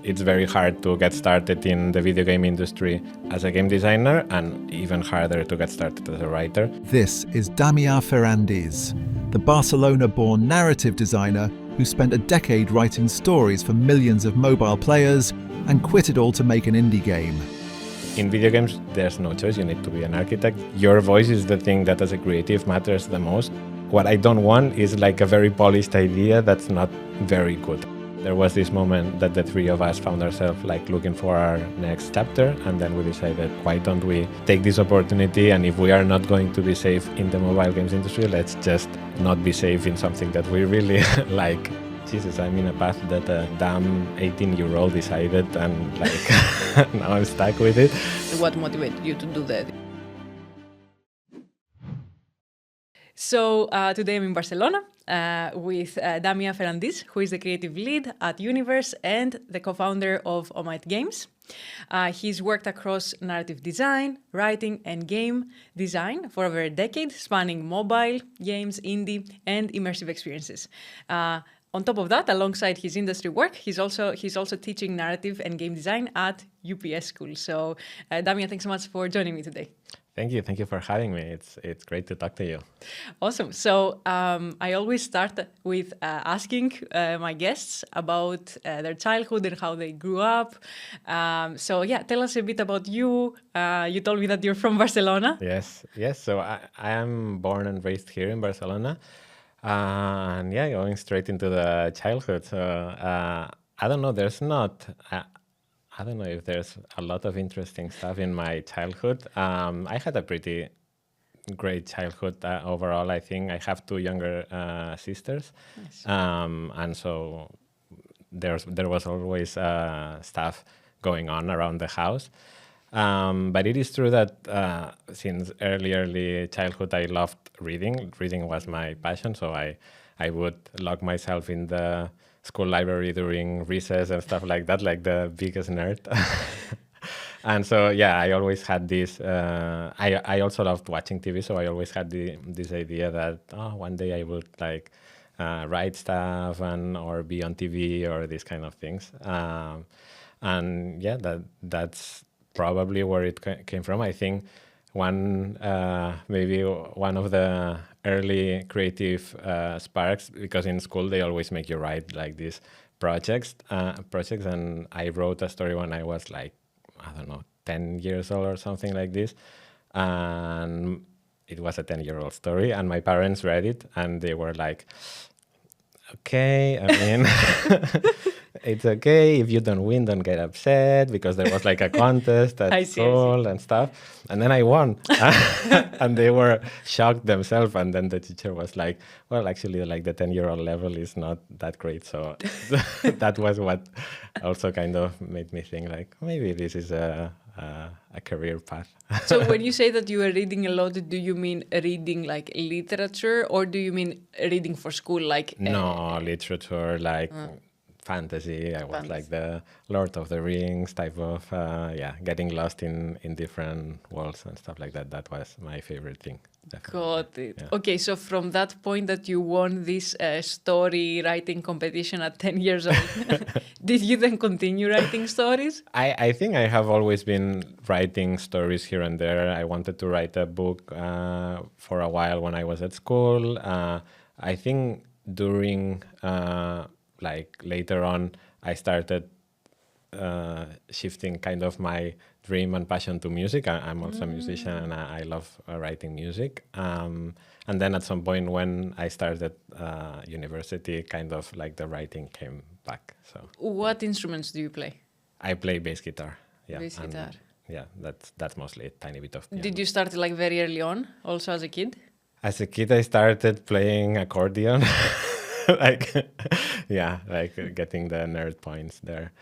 it's very hard to get started in the video game industry as a game designer, and even harder to get started as a writer. This is Damia Ferrandiz, the Barcelona-born narrative designer who spent a decade writing stories for millions of mobile players and quit it all to make an indie game. In video games, there's no choice. You need to be an architect. Your voice is the thing that as a creative matters the most. What I don't want is like a very polished idea that's not very good. There was this moment that the three of us found ourselves like looking for our next chapter, and then we decided, why don't we take this opportunity, and if we are not going to be safe in the mobile games industry, let's just not be safe in something that we really like. Jesus, I'm in a path that a damn 18-year-old decided, and like now I'm stuck with it. What motivated you to do that? So today I'm in Barcelona with Damia Ferrandiz, who is the creative lead at Univrse and the co-founder of Omaet Games. He's worked across narrative design, writing, and game design for over a decade, spanning mobile, games, indie, and immersive experiences. On top of that, alongside his industry work, he's also teaching narrative and game design at UPS School. So, Damia, thanks so much for joining me today. Thank you for having me. It's great to talk to you. Awesome. So I always start with asking my guests about their childhood and how they grew up. So yeah, tell us a bit about you. You told me that you're from Barcelona. Yes. So I am born and raised here in Barcelona. And yeah, going straight into the childhood. So I don't know, I don't know if there's a lot of interesting stuff in my childhood. I had a pretty great childhood overall, I think. I have two younger sisters. Nice. And so there was always stuff going on around the house. But it is true that since early childhood, I loved reading. Reading was my passion, so I would lock myself in the school library during recess and stuff like that, like the biggest nerd. And so, yeah, I always had this, I also loved watching TV, so I always had this idea that one day I would like write stuff or be on TV or these kind of things. And yeah, that's probably where it came from. I think maybe one of the early creative sparks, because in school they always make you write like these projects, and I wrote a story when I was like, I don't know, 10 years old or something like this, and it was a 10-year-old story, and my parents read it and they were like, okay, I mean, it's okay if you don't win, don't get upset, because there was like a contest at school and stuff. And then I won. And they were shocked themselves. And then the teacher was like, well, actually, like the 10-year-old level is not that great. So that was what also kind of made me think like, maybe this is a career path. So when you say that you were reading a lot, do you mean reading like literature, or do you mean reading for school? Like no, literature, like fantasy. I was like the Lord of the Rings type of, getting lost in different worlds and stuff like that. That was my favorite thing. Definitely. Got it. Yeah. Okay, so from that point that you won this story writing competition at 10 years old, did you then continue writing stories? I think I have always been writing stories here and there. I wanted to write a book for a while when I was at school. I think during, like later on, I started shifting kind of my dream and passion to music. I'm also a musician, and I love writing music. And then at some point when I started university, kind of like the writing came back. So what instruments do you play? I play bass guitar. Yeah, Bass guitar. Yeah, that's mostly a tiny bit of piano. Did you start like very early on, also as a kid? As a kid, I started playing accordion. Like, yeah, like getting the nerd points there.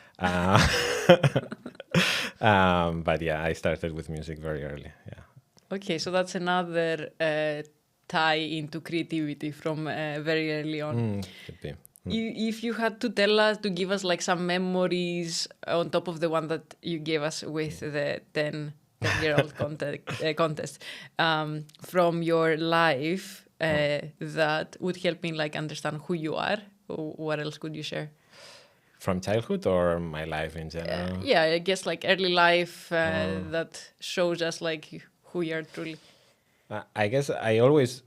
But yeah, I started with music very early. Yeah. Okay, so that's another tie into creativity from very early on. Could be. If you had to give us like some memories on top of the one that you gave us with the 10-year-old contest from your life, that would help me like understand who you are. What else could you share? From childhood or my life in general? Yeah, I guess like early life that shows us like who you are truly. I guess I always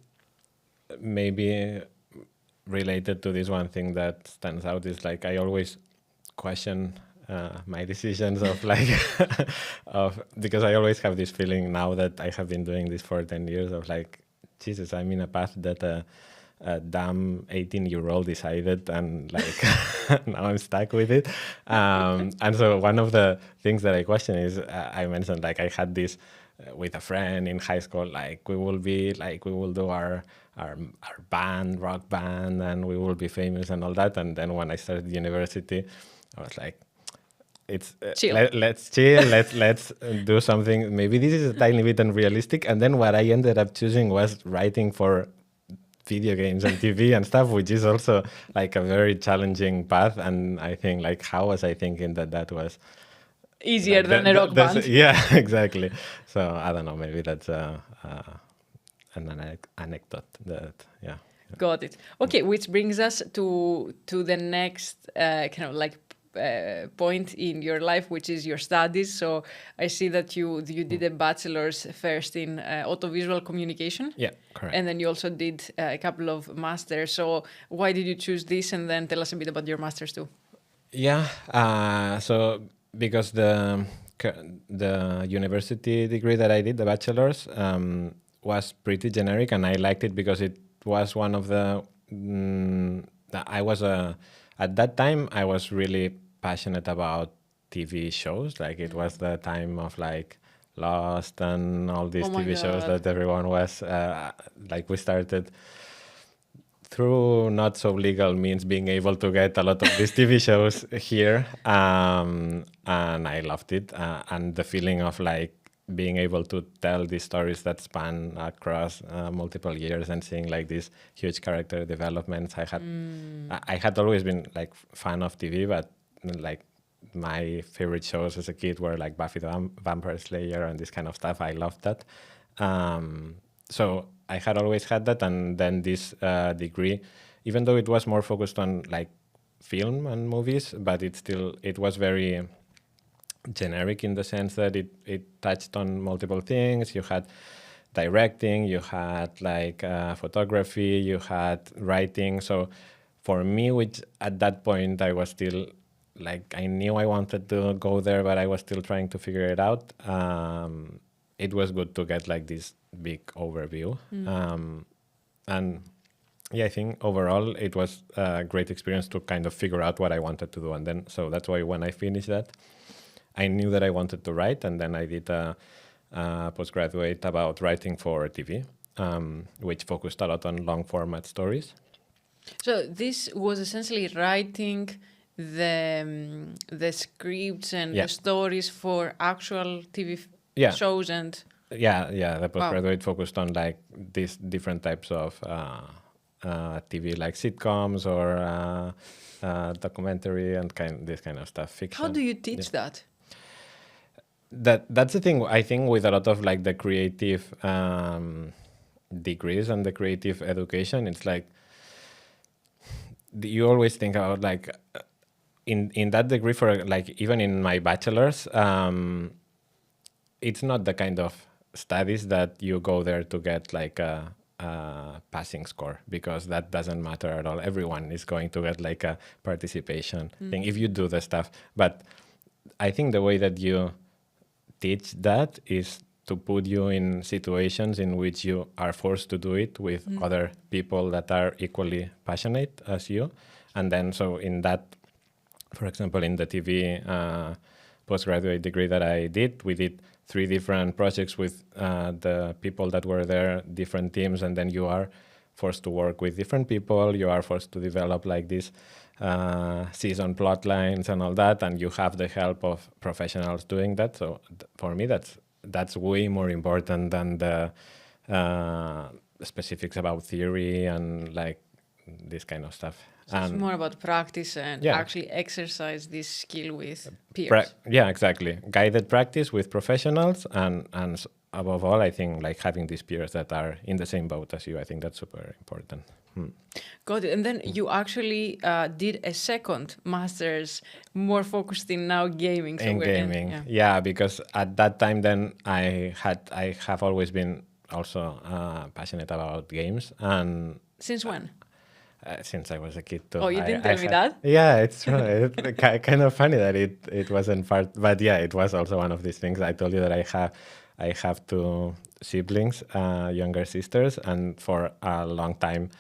maybe related to this one thing that stands out is like I always question my decisions of like of because I always have this feeling now that I have been doing this for 10 years of like Jesus, I'm in a path that a damn 18-year-old decided and like now I'm stuck with it. And so one of the things that I question is I mentioned like I had this with a friend in high school, like we will do our band, rock band, and we will be famous and all that. And then when I started university, I was like, it's Chill. let's chill, let's do something. Maybe this is a tiny bit unrealistic. And then what I ended up choosing was writing for video games and TV and stuff, which is also like a very challenging path. And I think like how was I thinking that was Easier than a rock band. Yeah, exactly. So I don't know, maybe that's an anecdote that, yeah. Got it. Okay, which brings us to the next kind of like point in your life, which is your studies. So I see that you did a bachelor's first in audiovisual communication. Yeah, correct. And then you also did a couple of masters. So why did you choose this? And then tell us a bit about your masters too. Yeah, so because the university degree that I did, the bachelor's, was pretty generic, and I liked it because it was one of the at that time I was really passionate about TV shows. Like it was the time of like Lost and all these TV shows that everyone was like we started through not so legal means being able to get a lot of these TV shows here, and I loved it, and the feeling of like being able to tell these stories that span across multiple years and seeing like these huge character developments. I had always been like fan of TV, but like my favorite shows as a kid were like Buffy the Vampire Slayer and this kind of stuff. I loved that. So I had always had that, and then this degree, even though it was more focused on like film and movies, but it was very generic in the sense that it touched on multiple things. You had directing, you had like photography, you had writing. So for me, which at that point I was still like, I knew I wanted to go there, but I was still trying to figure it out. It was good to get like this big overview. And yeah, I think overall it was a great experience to kind of figure out what I wanted to do. And then, so that's why when I finished that, I knew that I wanted to write. And then I did a postgraduate about writing for TV, which focused a lot on long format stories. So this was essentially writing the scripts and the stories for actual TV shows and... Yeah, the postgraduate focused on like these different types of TV, like sitcoms or documentary and this kind of stuff, fiction. How do you teach that? That's the thing, I think, with a lot of like the creative degrees and the creative education. It's like you always think about like in that degree, for like even in my bachelor's, it's not the kind of studies that you go there to get like a passing score, because that doesn't matter at all. Everyone is going to get like a participation thing if you do the stuff. But I think the way that you teach that is to put you in situations in which you are forced to do it with other people that are equally passionate as you. And then so in that, for example, in the TV postgraduate degree that I did, we did 3 different projects with the people that were there, different teams, and then you are forced to work with different people. You are forced to develop like these season plot lines and all that, and you have the help of professionals doing that. So for me, that's way more important than the specifics about theory and like this kind of stuff. So it's more about practice and Yeah. actually exercise this skill with peers. Yeah, exactly. Guided practice with professionals, and above all, I think like having these peers that are in the same boat as you. I think that's super important. Got it. And then you actually did a second master's, more focused in now gaming. In gaming, yeah, because at that time, then I have always been also passionate about games, and Since when? since I was a kid too. Oh, you didn't tell me that? Yeah, it's true. Kind of funny that it wasn't part, but yeah, it was also one of these things. I told you that I have two siblings, younger sisters, and for a long time,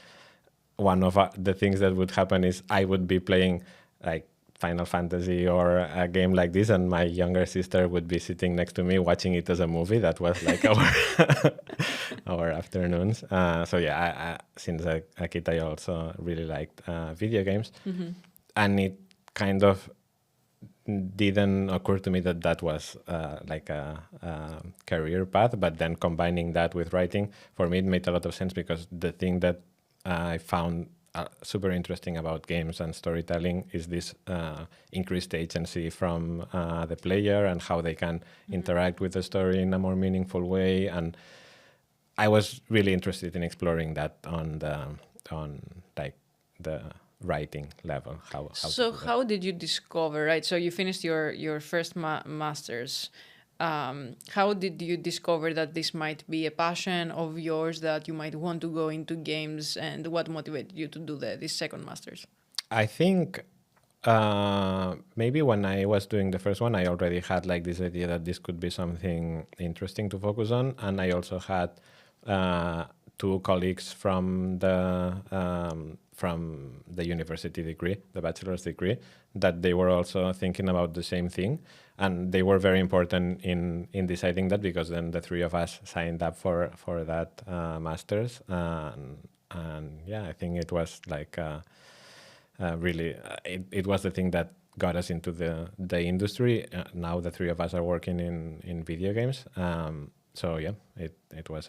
one of the things that would happen is I would be playing like Final Fantasy or a game like this, and my younger sister would be sitting next to me watching it as a movie. That was like our afternoons. So yeah, since a kid, I also really liked video games, and it kind of didn't occur to me that that was like a career path. But then combining that with writing, for me, it made a lot of sense, because the thing that I found super interesting about games and storytelling is this increased agency from the player and how they can interact with the story in a more meaningful way. And I was really interested in exploring that on the writing level. How Did you discover, right? So you finished your first master's. How did you discover that this might be a passion of yours, that you might want to go into games, and what motivated you to do this second master's? I think maybe when I was doing the first one, I already had like this idea that this could be something interesting to focus on, and I also had two colleagues from the university degree, the bachelor's degree, that they were also thinking about the same thing. And they were very important in deciding that, because then the three of us signed up for that master's. And yeah, I think it was like really, it was the thing that got us into the industry. Now the three of us are working in video games. So yeah, it was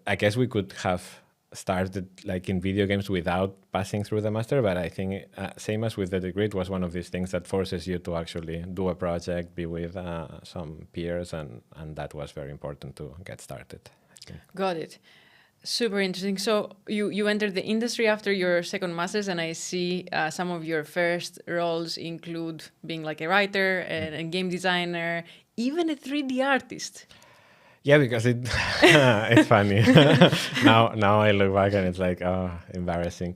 I guess we could have started like in video games without passing through the master, but I think same as with the degree, it was one of these things that forces you to actually do a project, be with some peers, and that was very important to get started. Got it. Super interesting. So you entered the industry after your second master's, and I see some of your first roles include being like a writer and a game designer, even a 3D artist. Yeah, because it's funny. now I look back and it's like, oh, embarrassing.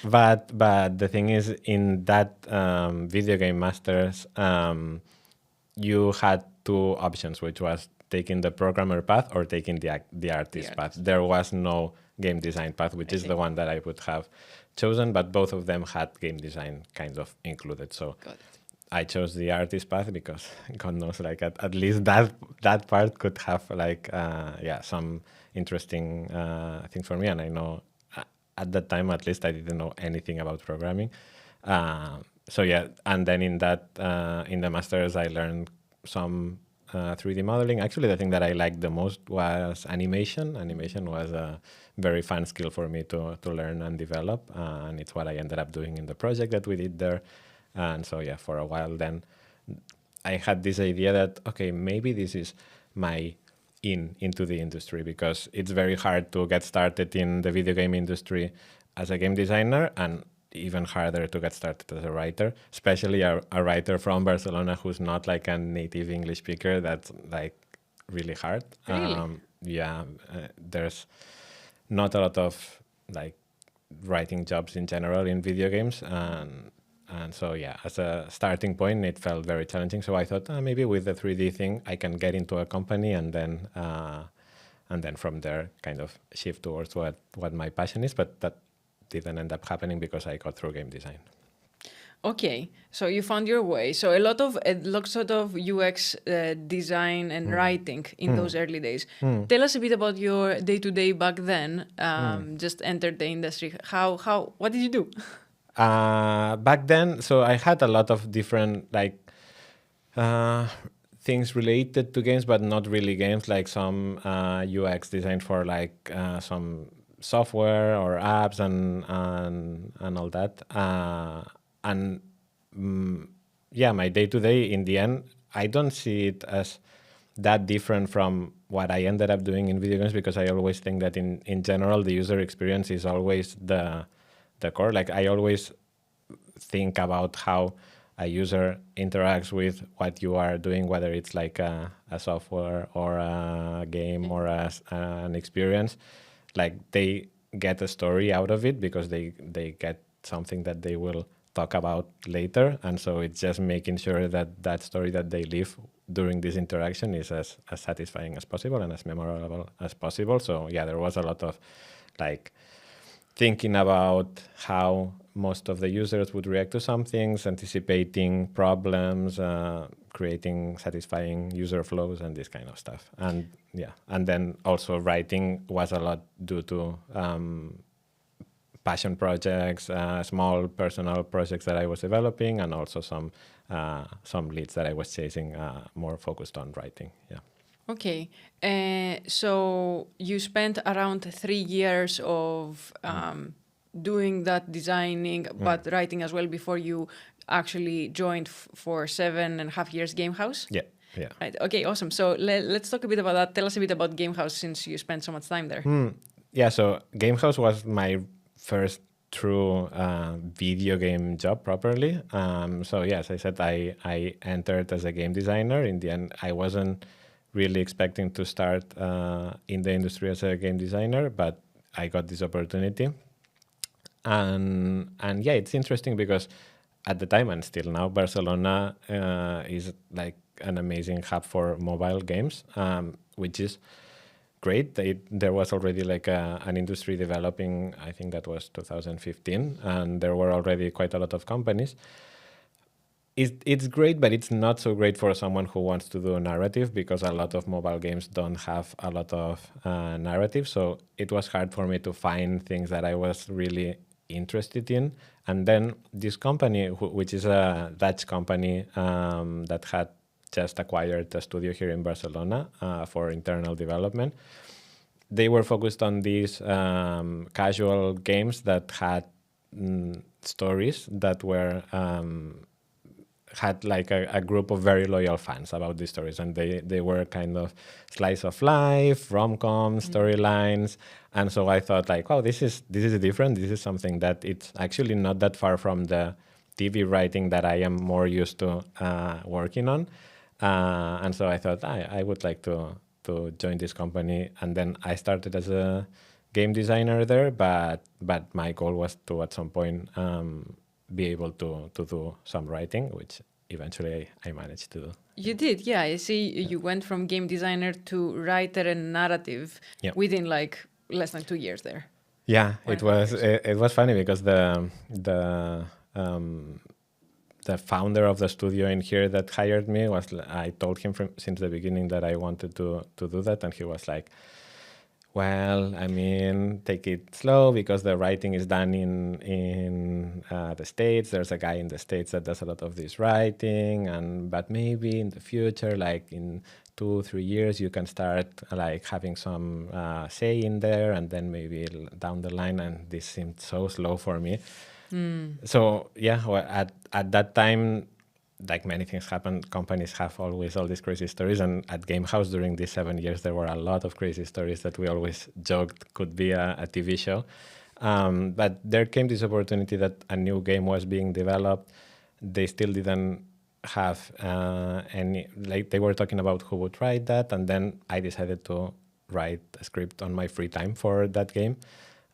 But the thing is, in that video game masters, you had two options, which was taking the programmer path or taking the artist path. There was no game design path, which is the one that I would have chosen, but both of them had game design kind of included. So I chose the artist path because God knows, like at least that part could have like some interesting things for me. And I know at that time, at least, I didn't know anything about programming. So yeah, and then in that in the masters, I learned some 3D modeling. Actually, the thing that I liked the most was animation. Animation was a very fun skill for me to learn and develop, and it's what I ended up doing in the project that we did there. And so, yeah, for a while then, I had this idea that, okay, maybe this is my into the industry, because it's very hard to get started in the video game industry as a game designer, and even harder to get started as a writer, especially a writer from Barcelona who's not like a native English speaker. That's like really hard. Really? There's not a lot of like writing jobs in general in video games, and so, yeah, as a starting point, it felt very challenging. So I thought maybe with the 3D thing, I can get into a company and then from there kind of shift towards what my passion is. But that didn't end up happening because I got through game design. Okay, so you found your way. So a lot of UX design and writing in those early days. Tell us a bit about your day-to-day back then. Just entered the industry. What did you do? Back then, so I had a lot of different like things related to games, but not really games, like some UX design for like some software or apps and all that. And yeah, my day-to-day, in the end, I don't see it as that different from what I ended up doing in video games, because I always think that in general, the user experience is always the core. Like, I always think about how a user interacts with what you are doing, whether it's like a software or a game or an experience. Like, they get a story out of it because they get something that they will talk about later. And so it's just making sure that that story that they live during this interaction is as satisfying as possible and as memorable as possible. So yeah, there was a lot of like thinking about how most of the users would react to some things, anticipating problems, creating satisfying user flows and this kind of stuff. And yeah, and then also writing was a lot due to passion projects, small personal projects that I was developing, and also some leads that I was chasing, more focused on writing. Yeah. Okay, so you spent around 3 years of doing that designing, but writing as well before you actually joined for 7.5 years GameHouse? Yeah, yeah. Right. Okay, awesome. So let's talk a bit about that. Tell us a bit about GameHouse since you spent so much time there. Yeah, so GameHouse was my first true video game job properly. So yes, I said I entered as a game designer. In the end, I wasn't really expecting to start in the industry as a game designer, but I got this opportunity. And yeah, it's interesting because at the time and still now, Barcelona is like an amazing hub for mobile games, which is great. There was already like an industry developing, I think that was 2015, and there were already quite a lot of companies. It's great, but it's not so great for someone who wants to do a narrative, because a lot of mobile games don't have a lot of narrative. So it was hard for me to find things that I was really interested in. And then this company, which is a Dutch company that had just acquired a studio here in Barcelona for internal development, they were focused on these casual games that had stories that were had like a group of very loyal fans about these stories, and they were kind of slice of life, rom-com storylines. And so I thought like, oh, this is different. This is something that it's actually not that far from the TV writing that I am more used to working on. And so I thought I would like to join this company. And then I started as a game designer there, but my goal was to at some point be able to do some writing, which eventually I managed to do. You did, yeah. I see you went from game designer to writer and narrative within like less than 2 years there. Yeah, it was funny because the founder of the studio in here that hired me I told him since the beginning that I wanted to do that, and he was like, well, I mean, take it slow because the writing is done in the States. There's a guy in the States that does a lot of this writing, but maybe in the future, like in 2-3 years, you can start like having some say in there, and then maybe down the line. And this seemed so slow for me. So yeah, well, at that time, like many things happen, companies have always all these crazy stories. And at GameHouse during these 7 years, there were a lot of crazy stories that we always joked could be a TV show. But there came this opportunity that a new game was being developed. They still didn't have any, like they were talking about who would write that. And then I decided to write a script on my free time for that game.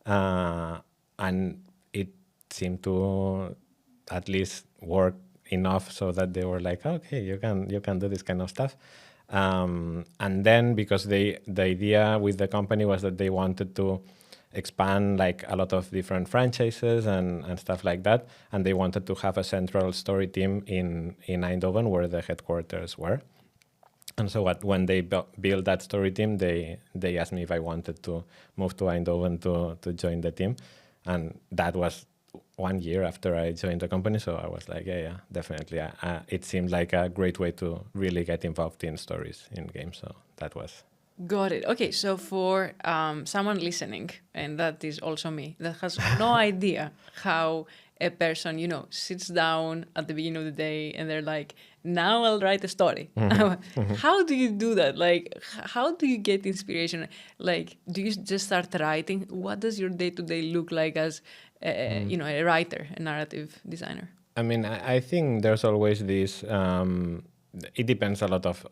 And it seemed to at least work enough so that they were like, okay, you can do this kind of stuff. And then because the idea with the company was that they wanted to expand like a lot of different franchises and stuff like that, and they wanted to have a central story team in Eindhoven where the headquarters were. And so when they built that story team, they asked me if I wanted to move to Eindhoven to join the team, and that was 1 year after I joined the company. So I was like, yeah, definitely. It seemed like a great way to really get involved in stories in games. So that was Got it. Okay, so for someone listening, and that is also me, that has no idea how a person, sits down at the beginning of the day and they're like, now I'll write a story. How do you do that? Like, how do you get inspiration? Like, do you just start writing? What does your day-to-day look like as, a writer, a narrative designer? I mean, I think there's always this. It depends a lot of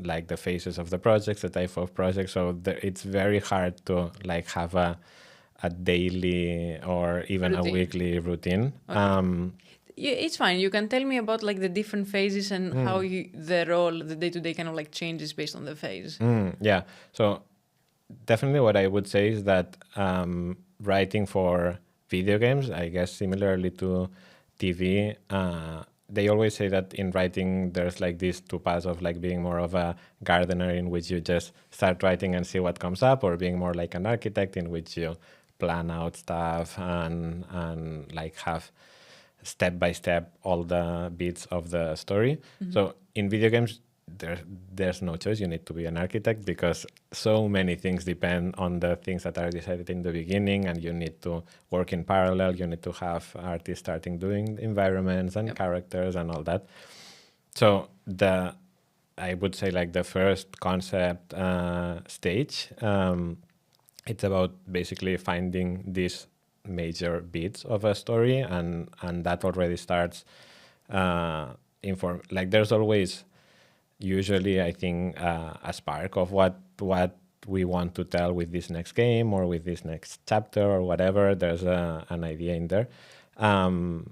like the phases of the projects, the type of project. So it's very hard to like have a daily or even a weekly routine. Okay. It's fine. You can tell me about like the different phases and how the role, the day-to-day kind of like changes based on the phase. Yeah. So definitely what I would say is that writing for video games, I guess similarly to TV, they always say that in writing there's like these two paths of like being more of a gardener in which you just start writing and see what comes up, or being more like an architect in which you plan out stuff and like have step by step all the bits of the story. So in video games there's no choice. You need to be an architect because so many things depend on the things that are decided in the beginning, and you need to work in parallel. You need to have artists starting doing environments and characters and all that. So I would say like the first concept stage, it's about basically finding these major beats of a story, and that already starts like there's always usually I think a spark of what we want to tell with this next game or with this next chapter or whatever. There's an idea in there, and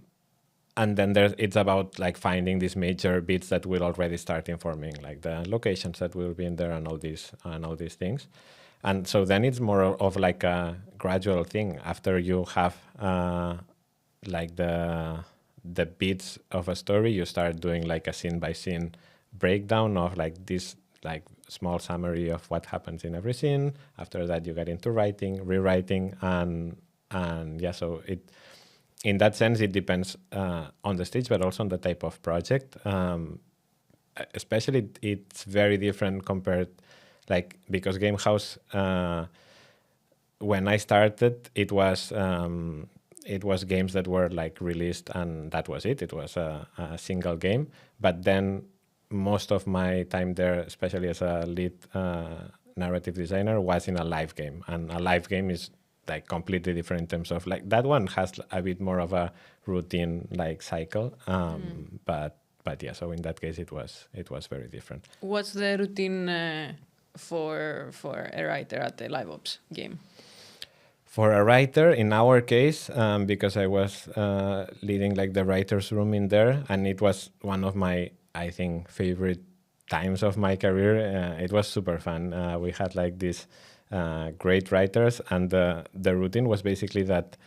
then it's about like finding these major bits that will already start informing like the locations that will be in there and all these things. And so then it's more of like a gradual thing. After you have like the bits of a story, you start doing like a scene by scene breakdown of like this like small summary of what happens in every scene. After that, you get into writing, rewriting, and yeah. So in that sense, it depends on the stage, but also on the type of project. Especially, it's very different compared. Like, because GameHouse, when I started, it was games that were like released and that was it. It was a single game. But then most of my time there, especially as a lead narrative designer, was in a live game. And a live game is like completely different in terms of like that one has a bit more of a routine like cycle. But yeah, so in that case, it was very different. What's the routine for a writer at the live ops game? For a writer, in our case, because I was leading like the writer's room in there, and it was one of my, I think, favorite times of my career. It was super fun. We had like these great writers, and the routine was basically that.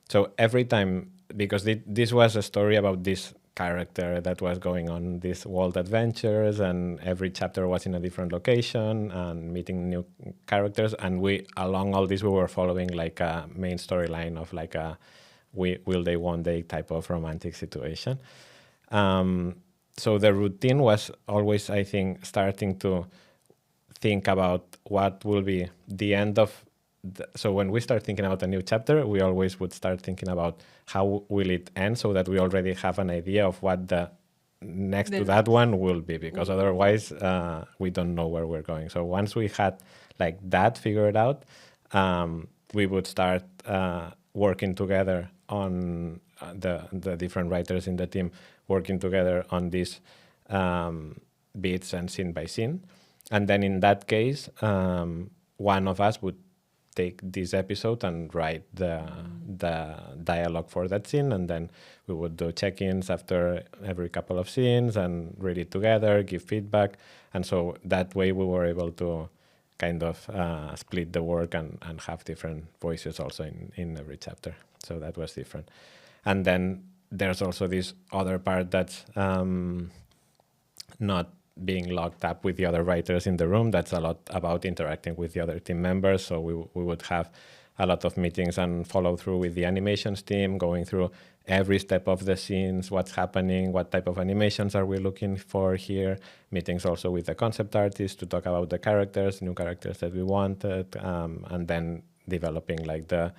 So every time, because this was a story about this character that was going on these world adventures, and every chapter was in a different location and meeting new characters, and along all this we were following like a main storyline of like a will they won't they type of romantic situation. So the routine was always, I think, starting to think about what will be the end of so when we start thinking about a new chapter, we always would start thinking about how will it end, so that we already have an idea of what the next to that one will be, because otherwise we don't know where we're going. So once we had like that figured out, we would start working together on the different writers in the team, working together on these bits and scene by scene. And then in that case, one of us would take this episode and write the dialogue for that scene, and then we would do check-ins after every couple of scenes and read it together, give feedback. And so that way we were able to kind of split the work and have different voices also in every chapter. So that was different. And then there's also this other part that's not being locked up with the other writers in the room. That's a lot about interacting with the other team members. So we would have a lot of meetings and follow through with the animations team, going through every step of the scenes, what's happening, what type of animations are we looking for here, meetings also with the concept artist to talk about the characters, new characters that we wanted, and then developing like the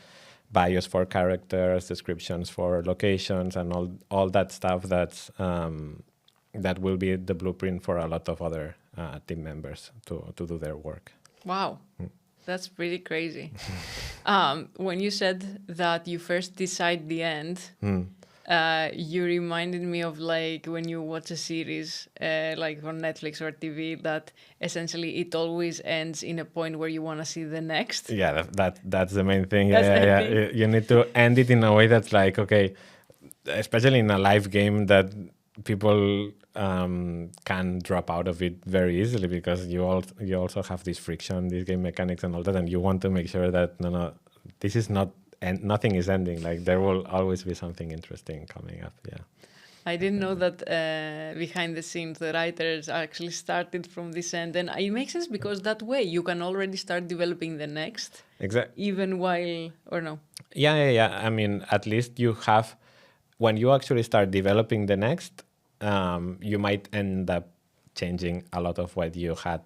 bios for characters, descriptions for locations, and all that stuff that's that will be the blueprint for a lot of other team members to do their work. Wow. That's pretty crazy. When you said that you first decide the end, you reminded me of like when you watch a series like on Netflix or TV, that essentially it always ends in a point where you want to see the next. Yeah, that's the main thing. That's the Yeah. thing. You need to end it in a way that's like, okay, especially in a live game, that people can drop out of it very easily, because you also have this friction, these game mechanics and all that, and you want to make sure that no, this is not, and nothing is ending. Like there will always be something interesting coming up. Yeah. I didn't know that behind the scenes the writers actually started from this end, and it makes sense because that way you can already start developing the next. Exactly. Even while, or no? Yeah. I mean, at least you have, when you actually start developing the next, you might end up changing a lot of what you had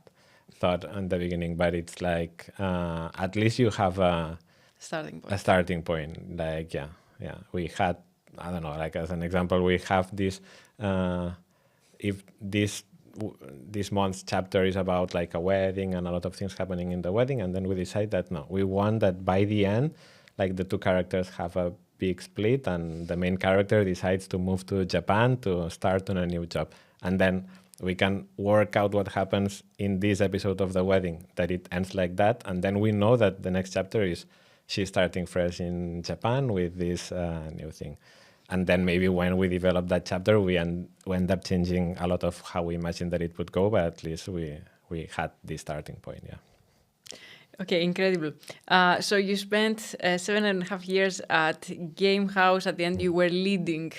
thought in the beginning, but it's like at least you have a starting point. Like yeah, we had, I don't know, like as an example, we have this if this month's chapter is about like a wedding and a lot of things happening in the wedding, and then we decide that no, we want that by the end, like the two characters have a big split and the main character decides to move to Japan to start on a new job, and then we can work out what happens in this episode of the wedding, that it ends like that, and then we know that the next chapter is she's starting fresh in Japan with this new thing. And then maybe when we develop that chapter, we end up changing a lot of how we imagined that it would go, but at least we had this starting point, yeah. Okay, incredible. So you spent 7.5 years at GameHouse. At the end, you were leading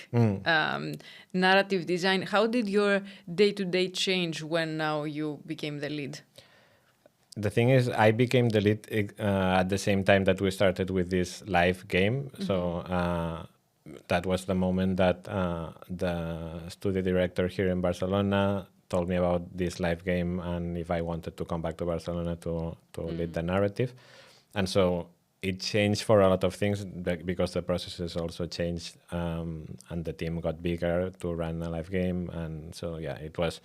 narrative design. How did your day-to-day change when now you became the lead? The thing is, I became the lead at the same time that we started with this live game. Mm-hmm. So that was the moment that the studio director here in Barcelona told me about this live game and if I wanted to come back to Barcelona to lead the narrative. And so it changed for a lot of things because the processes also changed and the team got bigger to run a live game. And so, yeah, it was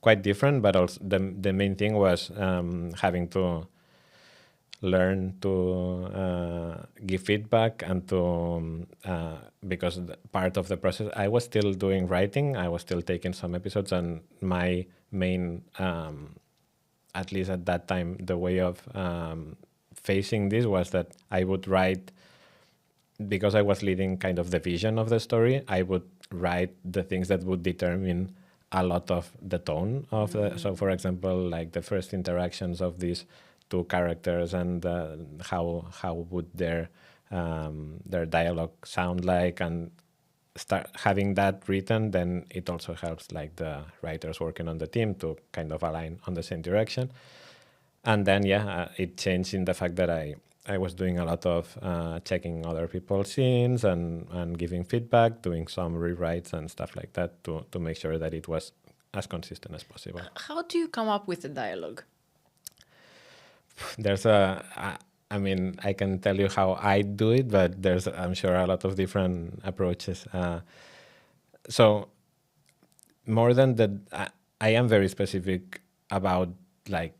quite different, but also the main thing was having to learn to give feedback and to because part of the process I was still doing writing, I was still taking some episodes, and my main at least at that time the way of facing this was that I would write, because I was leading kind of the vision of the story, I would write the things that would determine a lot of the tone of the, so for example, like the first interactions of these two characters and how would their dialogue sound like, and start having that written, then it also helps like the writers working on the team to kind of align on the same direction. And then it changed in the fact that I was doing a lot of checking other people's scenes and giving feedback, doing some rewrites and stuff like that to make sure that it was as consistent as possible. How do you come up with the dialogue? There's I mean, I can tell you how I do it, but there's, I'm sure, a lot of different approaches. So more than that, I am very specific about like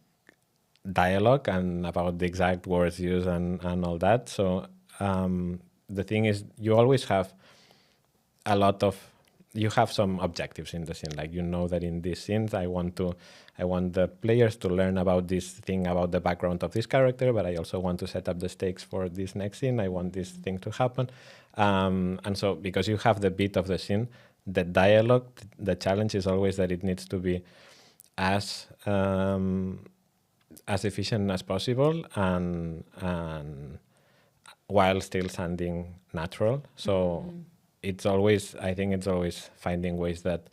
dialogue and about the exact words used and all that. So the thing is, you always have you have some objectives in the scene. Like, you know that in these scenes, I want the players to learn about this thing, about the background of this character, but I also want to set up the stakes for this next scene. I want this thing to happen. And so because you have the beat of the scene, the dialogue, the challenge is always that it needs to be as efficient as possible and while still sounding natural. So I think it's always finding ways that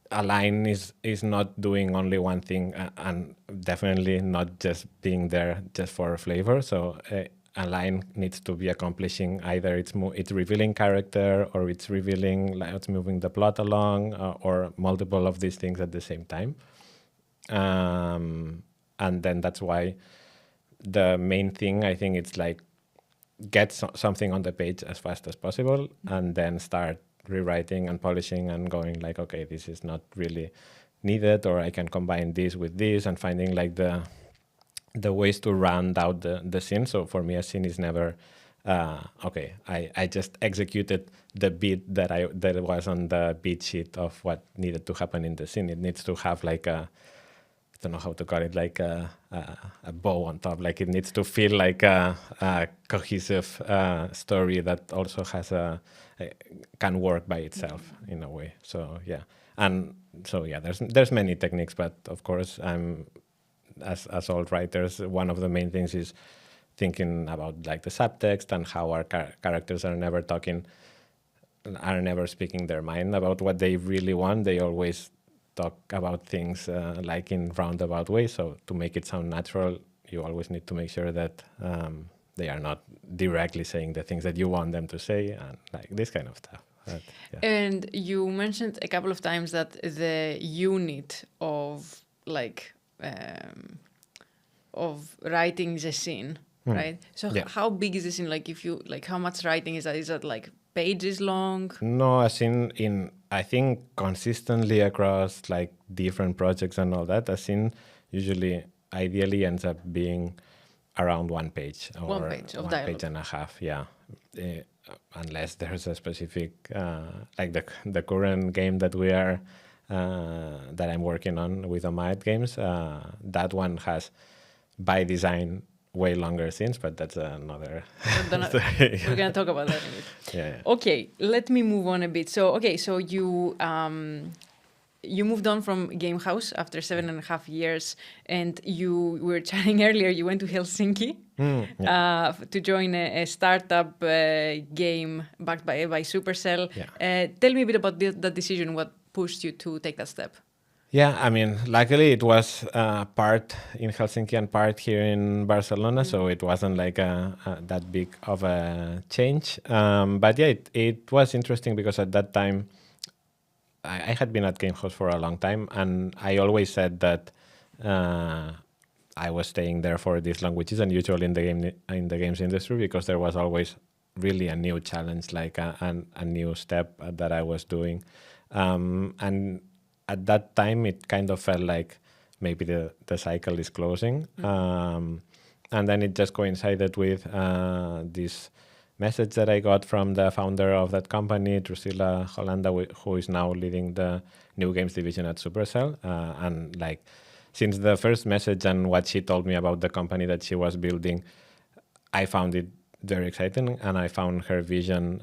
a line is not doing only one thing and definitely not just being there just for flavor. So a line needs to be accomplishing either it's revealing character, or it's revealing, like, it's moving the plot along, or multiple of these things at the same time. And then that's why the main thing, I think, it's like get something on the page as fast as possible, and then start rewriting and polishing and going like, okay, this is not really needed, or I can combine this with this, and finding like the ways to round out the scene. So for me, a scene is never okay, I just executed the beat that was on the beat sheet of what needed to happen in the scene. It needs to have like I don't know how to call it, like a bow on top. Like it needs to feel like a cohesive story that also has can work by itself in a way. So yeah, and so yeah, there's many techniques, but of course, as all writers, one of the main things is thinking about like the subtext and how our characters are never speaking their mind about what they really want. They always talk about things like in roundabout ways. So to make it sound natural, you always need to make sure that they are not directly saying the things that you want them to say, and like this kind of stuff. But, yeah. And you mentioned a couple of times that the unit of like of writing the scene, right? So how big is the scene? Like, if you like, how much writing is that? Is that like pages long? No, as in I think consistently across like different projects and all that, a scene usually ideally ends up being around 1 page or 1 page of 1 dialogue. page and a half. Yeah, unless there's a specific like the current game that we are that I'm working on with Omaet Games. That one has by design way longer scenes, but that's another story. We're gonna talk about that in a bit. Yeah. Okay, let me move on a bit. So so you you moved on from GameHouse after 7.5 years, and we were chatting earlier. You went to Helsinki to join a startup game backed by Supercell. Yeah. Tell me a bit about that decision. What pushed you to take that step? Yeah, I mean, luckily it was part in Helsinki and part here in Barcelona, so it wasn't like that big of a change. But yeah, it was interesting because at that time, I had been at GameHouse for a long time, and I always said that I was staying there for this long, which is unusual in the games industry, because there was always really a new challenge, like a new step that I was doing, and at that time, it kind of felt like maybe the cycle is closing. And then it just coincided with this message that I got from the founder of that company, Drusilla Hollanda, who is now leading the new games division at Supercell. And like, since the first message and what she told me about the company that she was building, I found it very exciting, and I found her vision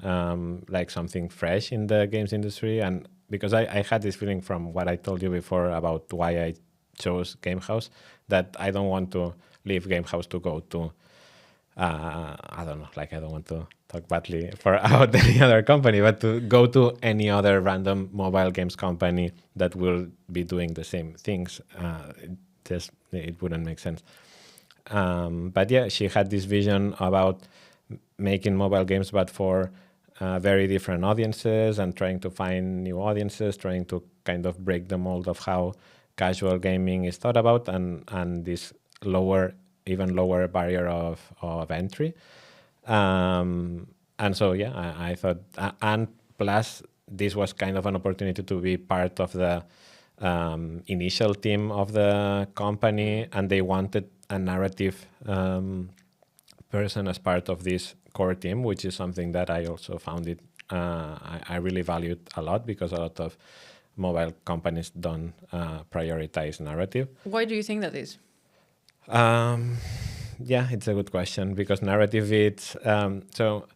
like something fresh in the games industry. And because I had this feeling from what I told you before about why I chose GameHouse, that I don't want to leave GameHouse to go to, I don't know, like I don't want to talk badly about any other company, but to go to any other random mobile games company that will be doing the same things. It wouldn't make sense. But yeah, she had this vision about making mobile games, but for very different audiences, and trying to find new audiences, trying to kind of break the mold of how casual gaming is thought about, and this even lower barrier of entry. And so, yeah, I thought, and plus this was kind of an opportunity to be part of the initial team of the company, and they wanted a narrative person as part of this core team, which is something that I also found it I really valued a lot, because a lot of mobile companies don't prioritize narrative. Why do you think that is? Yeah, it's a good question, because narrative, it's so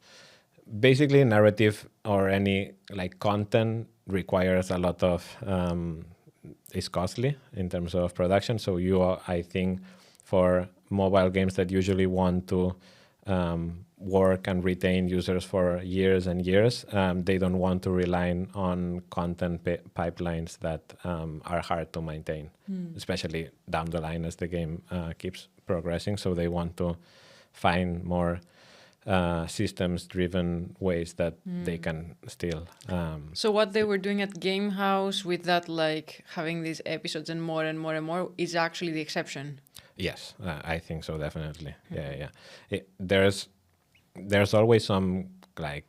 basically narrative or any like content requires a lot of is costly in terms of production. So I think for mobile games that usually want to work and retain users for years and years, they don't want to rely on content pipelines that are hard to maintain, especially down the line as the game keeps progressing. So they want to find more systems-driven ways that they can still. So what they were doing at GameHouse with that, like having these episodes and more and more and more, is actually the exception. Yes, I think so, definitely. Yeah. There's always some like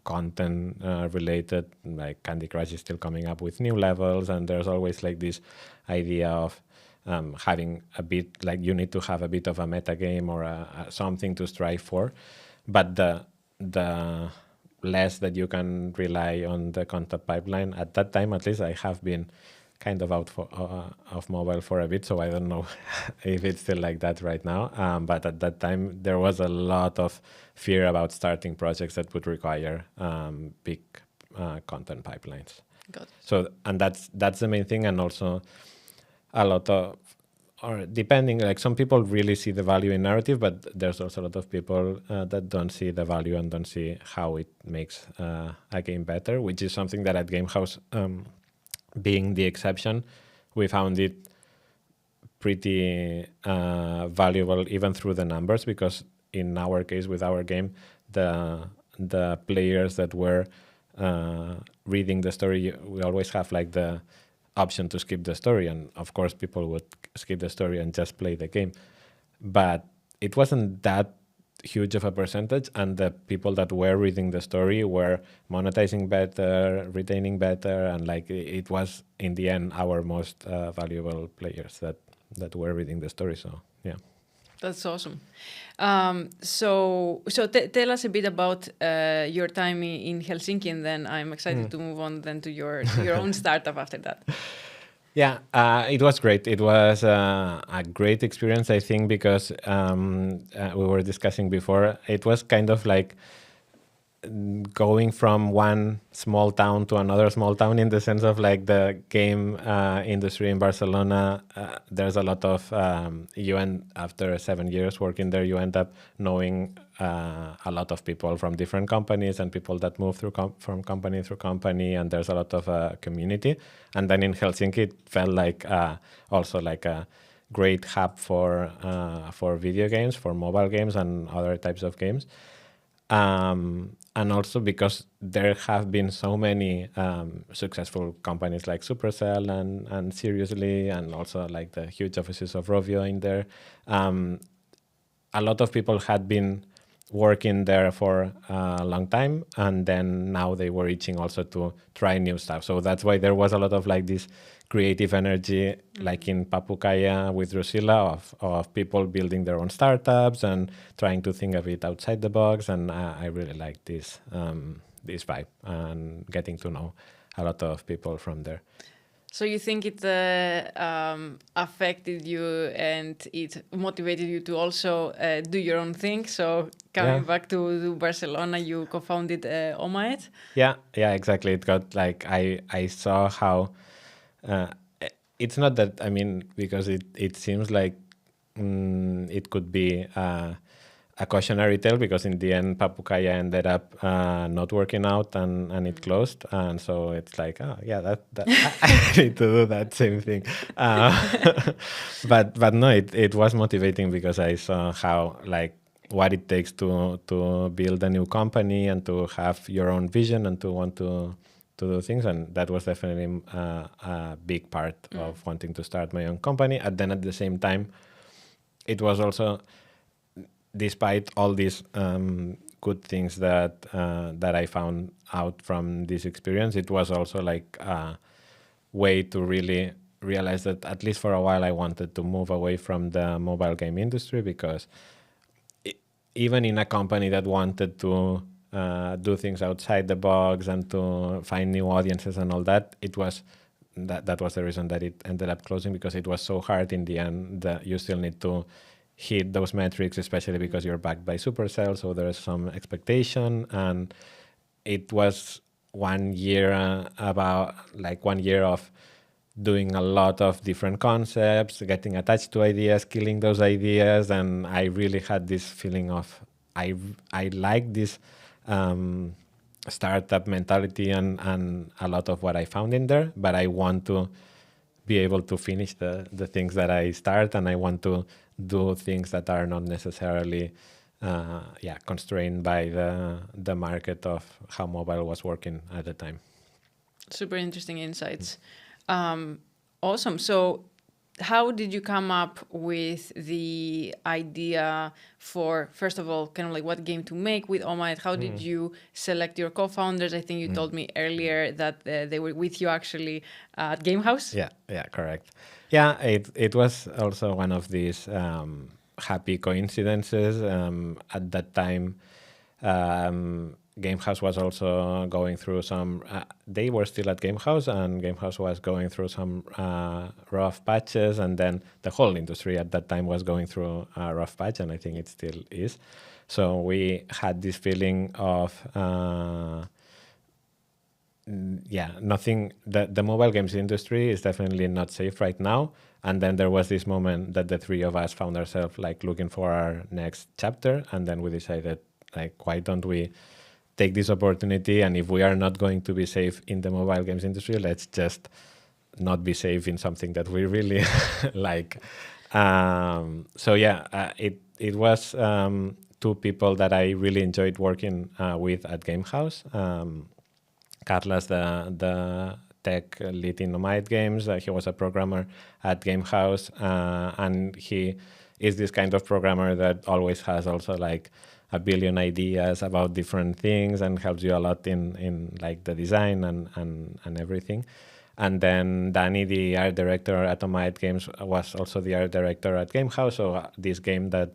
content related, like Candy Crush is still coming up with new levels, and there's always like this idea of having a bit, like you need to have a bit of a meta game or something to strive for, but the less that you can rely on the content pipeline. At that time, at least, I have been kind of out of mobile for a bit, so I don't know if it's still like that right now. But at that time, there was a lot of fear about starting projects that would require big content pipelines. Got it. So, and that's the main thing, and also a lot of, or depending, like some people really see the value in narrative, but there's also a lot of people that don't see the value and don't see how it makes a game better, which is something that at GameHouse, being the exception, we found it pretty valuable even through the numbers, because in our case with our game, the players that were reading the story, we always have like the option to skip the story, and of course people would skip the story and just play the game, but it wasn't that huge of a percentage, and the people that were reading the story were monetizing better, retaining better, and like it was in the end our most valuable players that were reading the story. So yeah, that's awesome. So tell us a bit about your time in Helsinki, and then I'm excited to move on then to your own startup after that. Yeah, it was great. It was a great experience, I think, because we were discussing before. It was kind of like going from one small town to another small town, in the sense of like the game industry in Barcelona. There's a lot of, after 7 years working there, you end up knowing a lot of people from different companies and people that move through from company through company, and there's a lot of community. And then in Helsinki, it felt like also like a great hub for video games, for mobile games and other types of games. And also because there have been so many successful companies like Supercell and Seriously, and also like the huge offices of Rovio in there. A lot of people had been working there for a long time, and then now they were itching also to try new stuff. So that's why there was a lot of like this creative energy, like in Papukaya with Drusilla, of people building their own startups and trying to think a bit outside the box. And I really like this vibe and getting to know a lot of people from there. So you think it affected you and it motivated you to also do your own thing? So coming back to Barcelona, you co-founded Omaet? Yeah, exactly. It got like, I saw how, it's not that, I mean, because it seems like it could be a cautionary tale, because in the end Papukaya ended up not working out and it closed, and so it's like, oh yeah, that I need to do that same thing. But no, it was motivating, because I saw how, like, what it takes to build a new company and to have your own vision and to want to do things, and that was definitely a big part of wanting to start my own company. And then at the same time, it was also, despite all these good things that I found out from this experience, it was also like a way to really realize that at least for a while I wanted to move away from the mobile game industry, because even in a company that wanted to do things outside the box and to find new audiences and all that, it was that was the reason that it ended up closing, because it was so hard in the end that you still need to hit those metrics, especially because you're backed by Supercell, so there's some expectation. And it was 1 year, about like 1 year of doing a lot of different concepts, getting attached to ideas, killing those ideas, and I really had this feeling of I like this startup mentality and a lot of what I found in there, but I want to be able to finish the things that I start, and I want to do things that are not necessarily constrained by the market of how mobile was working at the time. Super interesting insights. Awesome. So how did you come up with the idea for, first of all, kind of like what game to make with Omaet? How did you select your co-founders? I think you told me earlier that they were with you actually at GameHouse. Yeah, correct. Yeah, it was also one of these happy coincidences. At that time, GameHouse was also going through some. They were still at GameHouse, and GameHouse was going through some rough patches, and then the whole industry at that time was going through a rough patch, and I think it still is. So we had this feeling of. Nothing. The mobile games industry is definitely not safe right now. And then there was this moment that the three of us found ourselves like looking for our next chapter, and then we decided, like, why don't we take this opportunity? And if we are not going to be safe in the mobile games industry, let's just not be safe in something that we really like. It was two people that I really enjoyed working with at GameHouse. Carlos, the tech lead in Omaet Games, he was a programmer at GameHouse, and he is this kind of programmer that always has also like a billion ideas about different things and helps you a lot in like the design and everything. And then Danny, the art director at Omaet Games, was also the art director at GameHouse. So this game that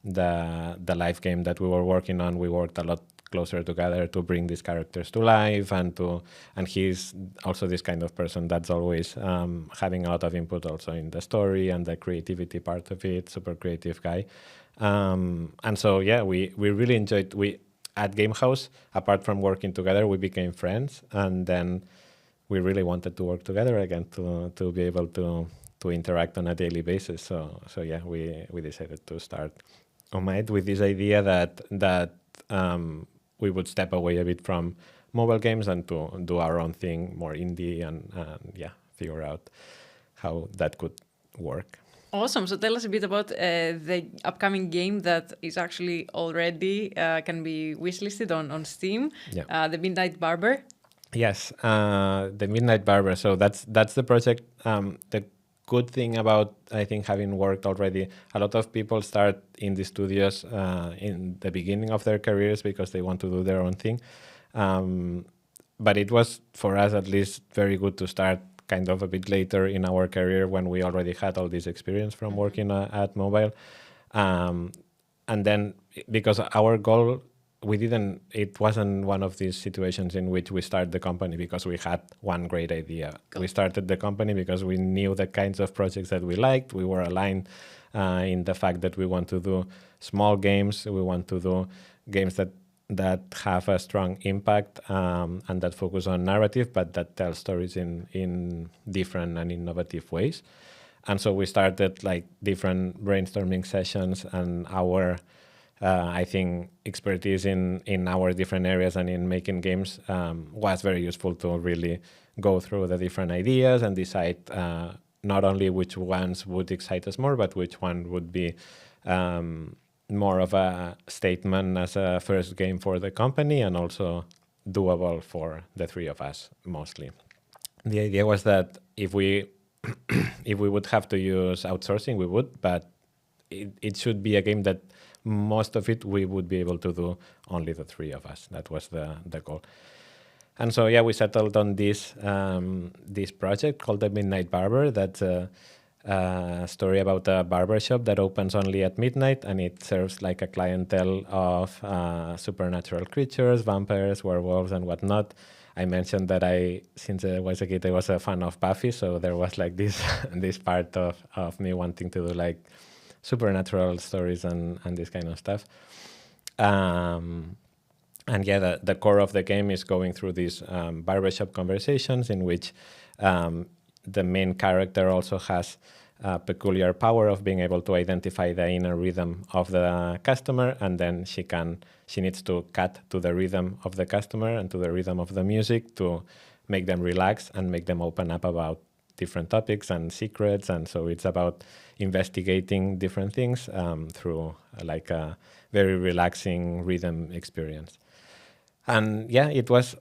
the live game that we were working on, we worked a lot closer together to bring these characters to life, and he's also this kind of person that's always having a lot of input also in the story and the creativity part of it. Super creative guy. And so we really enjoyed. We at GameHouse, apart from working together, we became friends, and then we really wanted to work together again to be able to interact on a daily basis. So we decided to start Omaet with this idea that we would step away a bit from mobile games and to do our own thing, more indie, and figure out how that could work. Awesome. So tell us a bit about the upcoming game that is actually already can be wishlisted on Steam. Yeah. The Midnight Barber. Yes, the Midnight Barber. So that's the project. The good thing about, I think, having worked already, a lot of people start in the studios in the beginning of their careers because they want to do their own thing. But it was, for us at least, very good to start kind of a bit later in our career when we already had all this experience from working at mobile. And then because our goal, it wasn't one of these situations in which we start the company because we had one great idea. We started the company because we knew the kinds of projects that we liked. We were aligned in the fact that we want to do small games. We want to do games that have a strong impact and that focus on narrative, but that tell stories in different and innovative ways. And so we started like different brainstorming sessions, and our I think expertise in our different areas and in making games was very useful to really go through the different ideas and decide not only which ones would excite us more, but which one would be more of a statement as a first game for the company and also doable for the three of us mostly. The idea was that if we would have to use outsourcing, we would, but it should be a game that most of it we would be able to do only the three of us. That was the goal. And so we settled on this project called The Midnight Barber. That's a story about a barbershop that opens only at midnight, and it serves like a clientele of supernatural creatures, vampires, werewolves, and whatnot. I mentioned that since I was a kid, I was a fan of Buffy, so there was like this this part of me wanting to do like supernatural stories and this kind of stuff. The core of the game is going through these barbershop conversations in which the main character also has a peculiar power of being able to identify the inner rhythm of the customer, and then she needs to cut to the rhythm of the customer and to the rhythm of the music to make them relax and make them open up about different topics and secrets, and so it's about investigating different things through like a very relaxing rhythm experience. And yeah, it was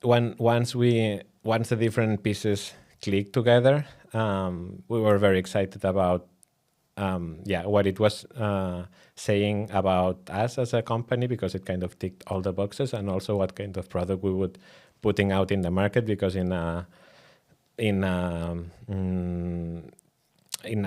once the different pieces clicked together, we were very excited about what it was saying about us as a company, because it kind of ticked all the boxes, and also what kind of product we would putting out in the market, because in a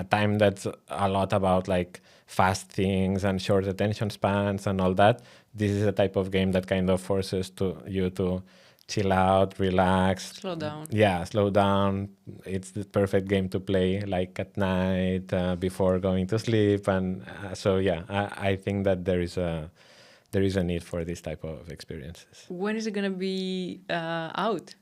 time that's a lot about like fast things and short attention spans and all that, this is a type of game that kind of forces you to chill out, relax, Slow down. Yeah, slow down. It's the perfect game to play like at night before going to sleep, and so yeah, I think that there is a need for this type of experiences. When is it gonna be out?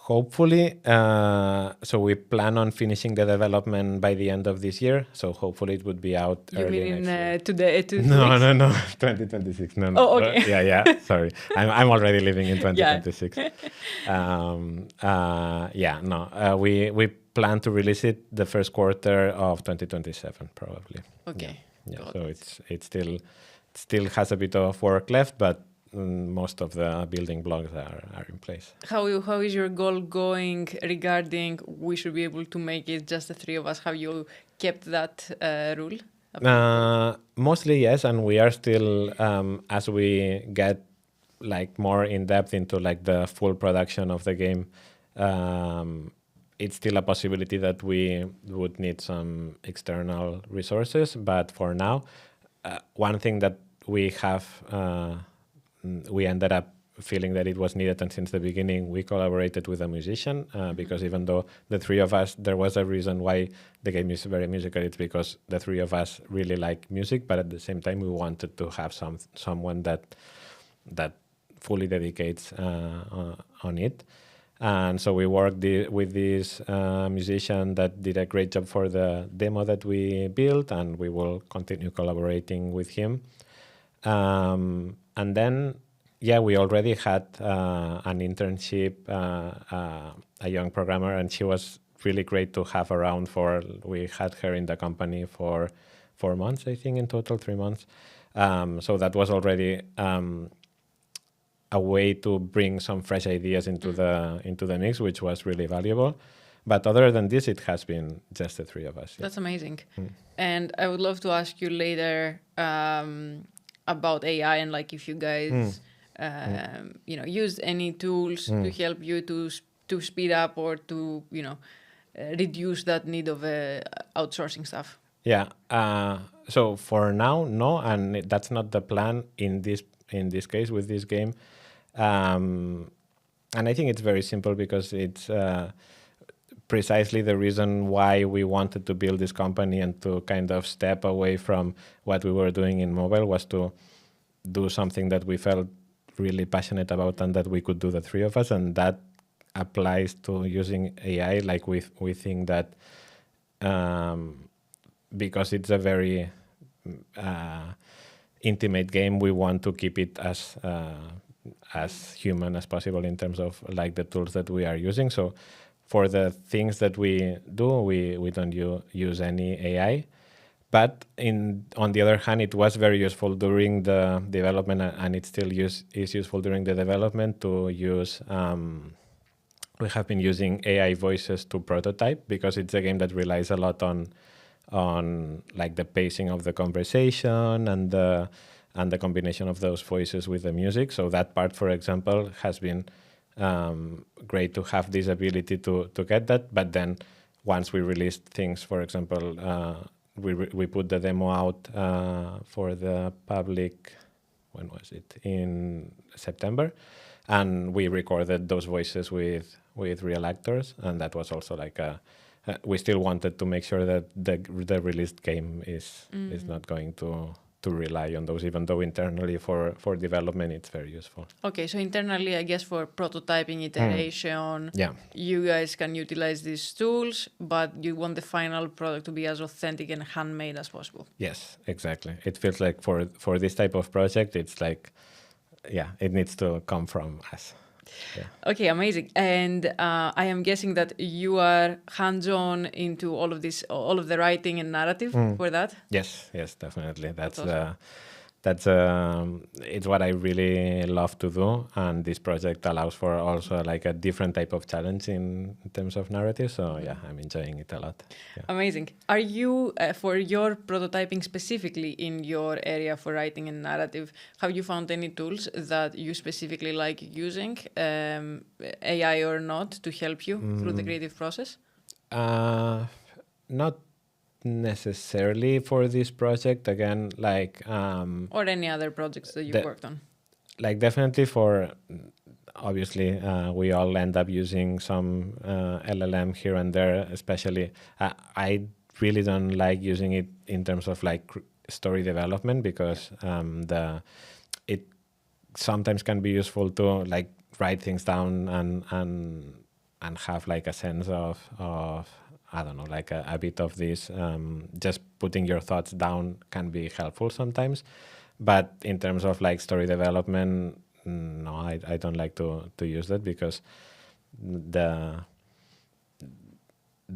Hopefully, so we plan on finishing the development by the end of this year. So hopefully it would be out You early mean next year. today? No, 2026. No. Oh, okay. Yeah. Sorry, I'm already living in 2026. We plan to release it the first quarter of 2027, probably. Okay. Yeah. So it still has a bit of work left, but most of the building blocks are in place. How is your goal going regarding we should be able to make it just the three of us? Have you kept that rule? Mostly yes, and we are still as we get like more in depth into like the full production of the game, it's still a possibility that we would need some external resources. But for now, one thing that we have we ended up feeling that it was needed, and since the beginning we collaborated with a musician because even though the three of us, there was a reason why the game is very musical. It's because the three of us really like music, but at the same time we wanted to have someone that fully dedicates on it. And so we worked with this musician that did a great job for the demo that we built, and we will continue collaborating with him. And then, we already had an internship, a young programmer, and she was really great to have around we had her in the company for 4 months, I think in total, 3 months. So that was already a way to bring some fresh ideas into the mix, which was really valuable. But other than this, it has been just the three of us. Yeah. That's amazing. And I would love to ask you later about AI and like if you guys used any tools to help you to speed up or to reduce that need of outsourcing stuff. Yeah. So for now, no, and that's not the plan in this case with this game. And I think it's very simple because it's precisely the reason why we wanted to build this company and to kind of step away from what we were doing in mobile, was to do something that we felt really passionate about and that we could do, the three of us. And that applies to using AI. Like we think that because it's a very intimate game, we want to keep it as human as possible in terms of like the tools that we are using. So for the things that we do, we don't use any AI. But on the other hand, it was very useful during the development, and it still is useful during the development to use. We have been using AI voices to prototype, because it's a game that relies a lot on like the pacing of the conversation and the combination of those voices with the music. So that part, for example, has been great to have this ability to get that. But then once we released things, for example, we put the demo out for the public, when was it? In September. And we recorded those voices with real actors. And that was also like we still wanted to make sure that the released game is not going to rely on those, even though internally for development it's very useful. Okay, so internally, I guess for prototyping, iteration, you guys can utilize these tools, but you want the final product to be as authentic and handmade as possible. Yes, exactly. It feels like for this type of project, it's like, it needs to come from us. Yeah. Okay, amazing. And I am guessing that you are hands-on into all of this, all of the writing and narrative for that. Yes, definitely. That's awesome. It's what I really love to do, and this project allows for also like a different type of challenge in terms of narrative. So yeah, I'm enjoying it a lot. Yeah. Amazing. Are you, for your prototyping specifically in your area for writing and narrative, have you found any tools that you specifically like using, AI or not, to help you through the creative process? Not necessarily for this project. Again, like Or any other projects that you've worked on? Like definitely for, obviously, we all end up using some LLM here and there, especially. I really don't like using it in terms of like story development, because it sometimes can be useful to like write things down and have like a sense of I don't know, like a bit of this, just putting your thoughts down can be helpful sometimes. But in terms of like story development, no, I don't like to use that, because the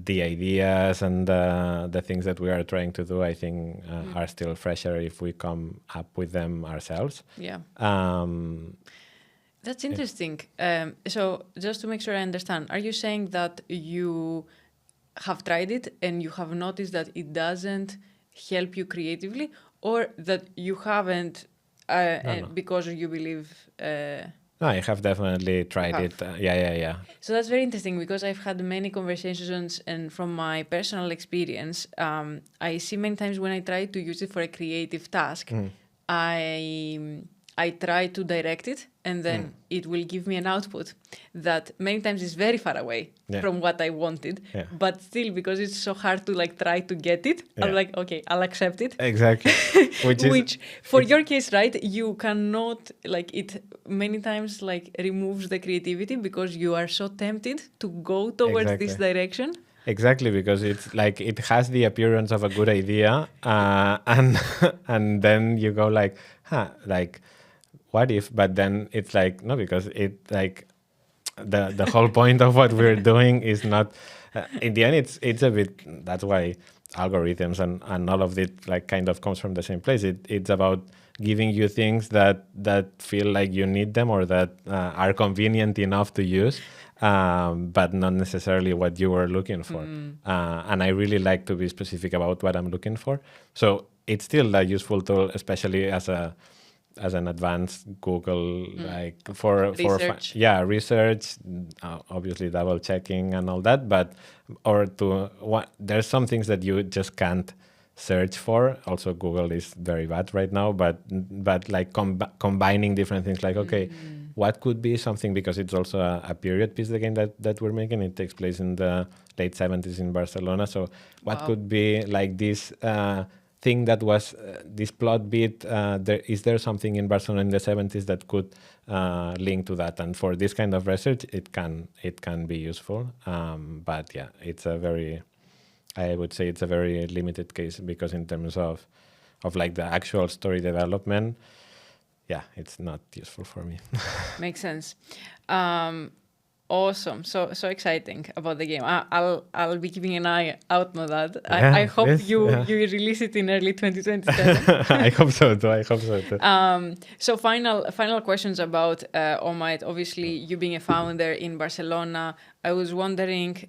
ideas and the things that we are trying to do, I think, are still fresher if we come up with them ourselves. Yeah. That's interesting. So just to make sure I understand, are you saying that you have tried it and you have noticed that it doesn't help you creatively, or that you haven't No. because you believe... No, I have definitely tried it. Yeah. So that's very interesting, because I've had many conversations, and from my personal experience, I see many times when I try to use it for a creative task, I try to direct it, and then it will give me an output that many times is very far away from what I wanted. Yeah. But still, because it's so hard to like try to get it, I'm like, okay, I'll accept it. Exactly. Which for your case, right, you cannot, like, it many times like removes the creativity because you are so tempted to go towards this direction. Exactly, because it's like it has the appearance of a good idea, and then you go like, like, what if? But then it's like, no, because it like the whole point of what we're doing is not. In the end, it's a bit. That's why algorithms and all of it like kind of comes from the same place. It's about giving you things that feel like you need them, or that are convenient enough to use. But not necessarily what you were looking for. And I really like to be specific about what I'm looking for. So it's still a useful tool, especially as an advanced Google, like for research. Research, obviously double checking and all that. But there's some things that you just can't search for. Also, Google is very bad right now. But like combining different things, like okay. What could be something, because it's also a period piece, the game that we're making. It takes place in the late 70s in Barcelona. So what could be like this thing that was this plot beat? Is there something in Barcelona in the 70s that could link to that? And for this kind of research, it can be useful. But yeah, I would say it's a very limited case, because in terms of like the actual story development, yeah, it's not useful for me. Makes sense. Awesome. So exciting about the game. I'll be keeping an eye out on that. I hope you release it in early 2027. I hope so too. So final questions about Omaet. Obviously, you being a founder in Barcelona, I was wondering,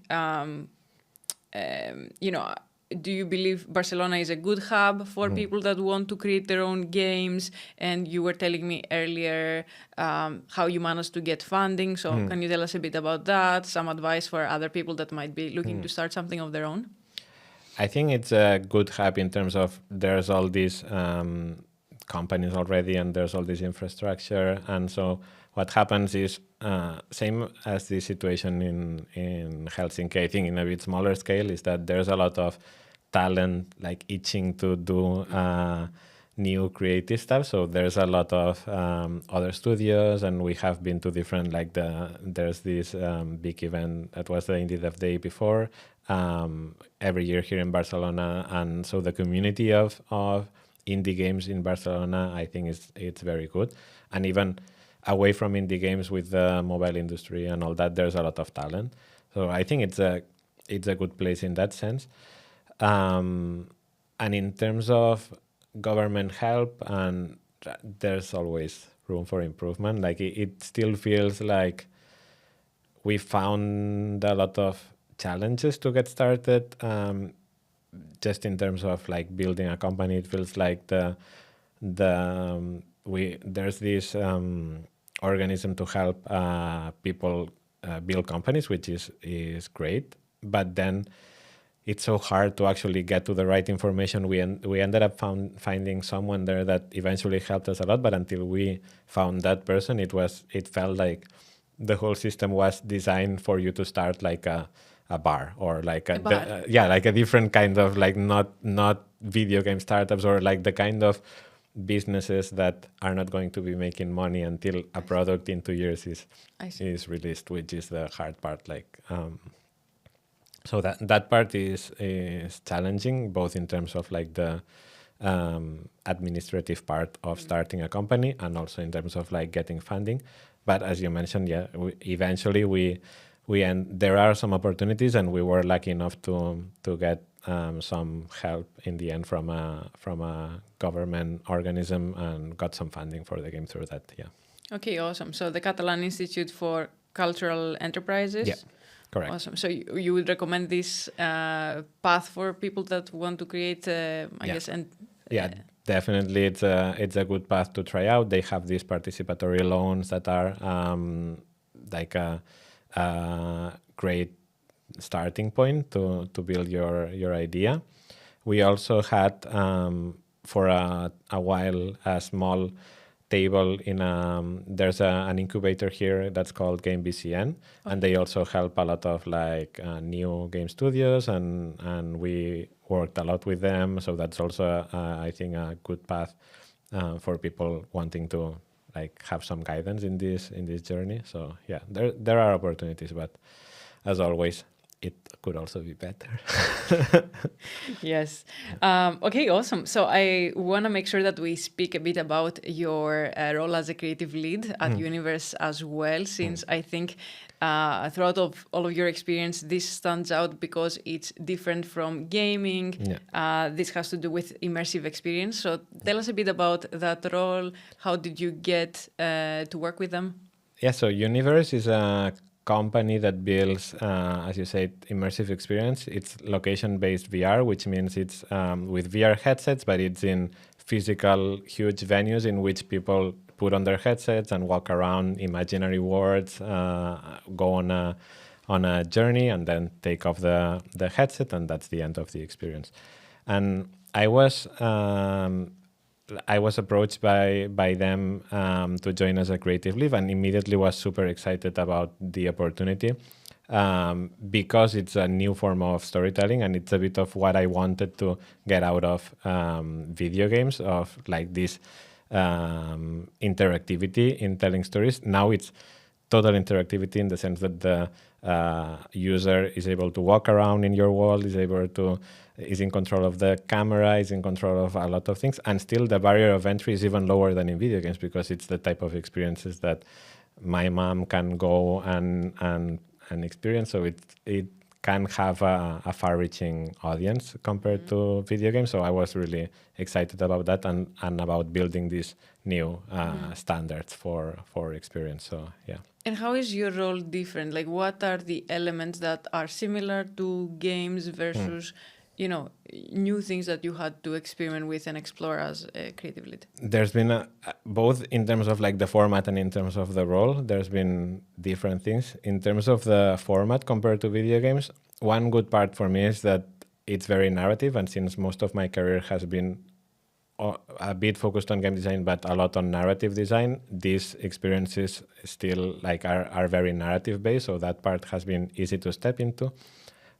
do you believe Barcelona is a good hub for people that want to create their own games? And you were telling me earlier how you managed to get funding. So can you tell us a bit about that? Some advice for other people that might be looking to start something of their own? I think it's a good hub in terms of there's all these companies already, and there's all this infrastructure. And so what happens is same as the situation in Helsinki, I think in a bit smaller scale, is that there's a lot of talent like itching to do new creative stuff. So there's a lot of other studios, and we have been to different, like there's this big event that was the Indie Dev Day before every year here in Barcelona. And so the community of indie games in Barcelona, I think it's very good. And even away from indie games with the mobile industry and all that, there's a lot of talent. So I think it's a good place in that sense. And in terms of government help, and there's always room for improvement. Like it still feels like we found a lot of challenges to get started. Just in terms of like building a company, it feels like there's this organism to help people build companies, which is great. But then it's so hard to actually get to the right information. We ended up finding someone there that eventually helped us a lot. But until we found that person, it felt like the whole system was designed for you to start like a bar or like like a different kind of like not video game startups or like the kind of businesses that are not going to be making money until a product in 2 years is released, which is the hard part. Like so that part is challenging, both in terms of like the administrative part of starting a company and also in terms of like getting funding. But as you mentioned, eventually there are some opportunities, and we were lucky enough to get some help in the end from a government organism and got some funding for the game through that. Yeah. Okay, awesome. So the Catalan Institute for Cultural Enterprises. Yeah, correct. Awesome. So you would recommend this path for people that want to create, I guess, and definitely, it's a good path to try out. They have these participatory loans that are like a great starting point to build your idea. We also had for a while a small table in there's an incubator here that's called Game BCN, and they also help a lot of like new game studios, and we worked a lot with them. So that's also I think a good path for people wanting to like have some guidance in this journey. So yeah, there are opportunities, but as always, it could also be better. Yes. Okay, awesome. So I want to make sure that we speak a bit about your role as a creative lead at Univrse as well, since I think throughout all of your experience, this stands out because it's different from gaming. Yeah. This has to do with immersive experience. So tell us a bit about that role. How did you get to work with them? Yeah, so Univrse is a company that builds, as you said, immersive experience. It's location-based VR, which means it's with VR headsets, but it's in physical, huge venues in which people put on their headsets and walk around imaginary worlds, go on a journey, and then take off the headset, and that's the end of the experience. And I was approached by them to join as a creative lead, and immediately was super excited about the opportunity because it's a new form of storytelling, and it's a bit of what I wanted to get out of video games, of like this interactivity in telling stories. Now it's total interactivity in the sense that the user is able to walk around in your world, is in control of the camera, is in control of a lot of things, and still the barrier of entry is even lower than in video games because it's the type of experiences that my mom can go and experience. So it can have a far-reaching audience compared to video games. So I was really excited about that and about building these new standards for experience. So yeah. And how is your role different? Like, what are the elements that are similar to games versus, new things that you had to experiment with and explore as a creative lead? There's been both in terms of like the format and in terms of the role. There's been different things. In terms of the format compared to video games, one good part for me is that it's very narrative. And since most of my career has been a bit focused on game design, but a lot on narrative design, these experiences still like are very narrative based. So that part has been easy to step into.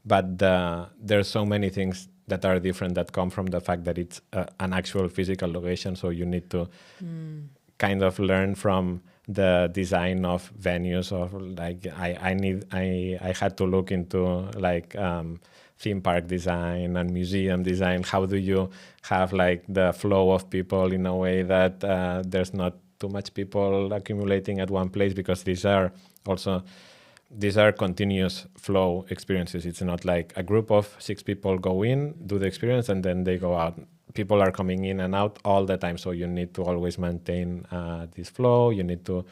But there's so many things that are different that come from the fact that it's an actual physical location. So you need to kind of learn from the design of venues. Of like I had to look into like theme park design and museum design. How do you have like the flow of people in a way that there's not too much people accumulating at one place, because these are continuous flow experiences. It's not like a group of 6 people go in, do the experience, and then they go out. People are coming in and out all the time, so you need to always maintain this flow. You need to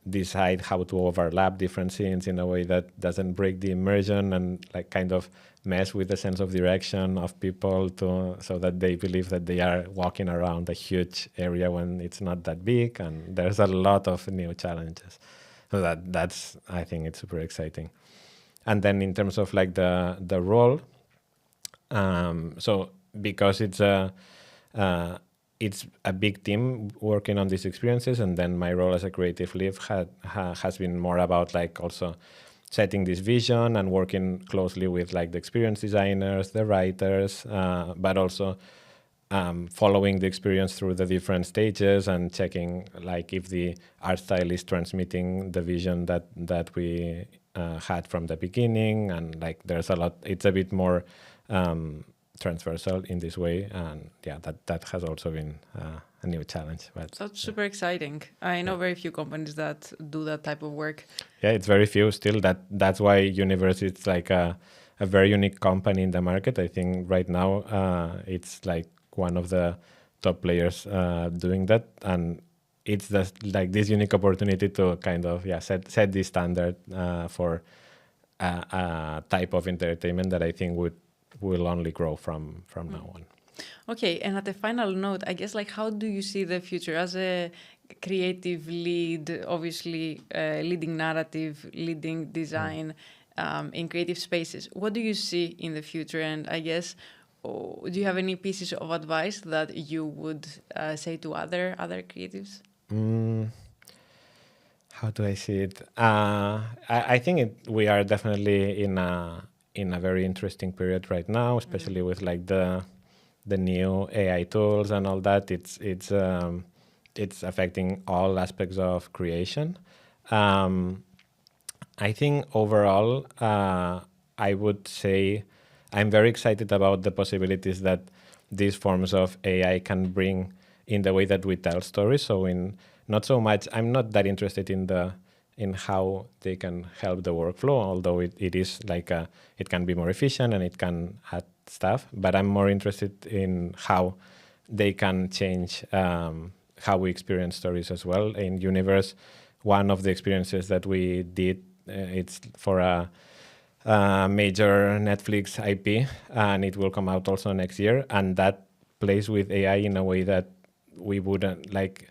decide how to overlap different scenes in a way that doesn't break the immersion and like kind of mess with the sense of direction of people, so that they believe that they are walking around a huge area when it's not that big. And there's a lot of new challenges. So that's I think it's super exciting. And then in terms of like the role, so because it's a big team working on these experiences, and then my role as a creative lead has been more about like also setting this vision and working closely with like the experience designers, the writers, but also following the experience through the different stages and checking like if the art style is transmitting the vision that we had from the beginning. And like there's a lot, it's a bit more transversal in this way, and yeah, that has also been a new challenge. But that's super exciting. I know very few companies that do that type of work. Yeah, it's very few still. That's why Univrse is like a very unique company in the market. I think right now it's like one of the top players doing that, and it's just like this unique opportunity to kind of set the standard for a type of entertainment that I think will only grow from now on. Okay, and at the final note, I guess like how do you see the future as a creative lead, obviously leading narrative, leading design in creative spaces? What do you see in the future? And I guess, do you have any pieces of advice that you would say to other creatives? How do I see it? I think we are definitely in a very interesting period right now, especially with like the new AI tools and all that. It's affecting all aspects of creation. I think overall, I would say I'm very excited about the possibilities that these forms of AI can bring in the way that we tell stories. So not so much, I'm not that interested in how they can help the workflow, although it is like it can be more efficient and it can add stuff, but I'm more interested in how they can change how we experience stories as well. In Univrse, one of the experiences that we did, it's for a major Netflix IP, and it will come out also next year, and that plays with AI in a way that we wouldn't like.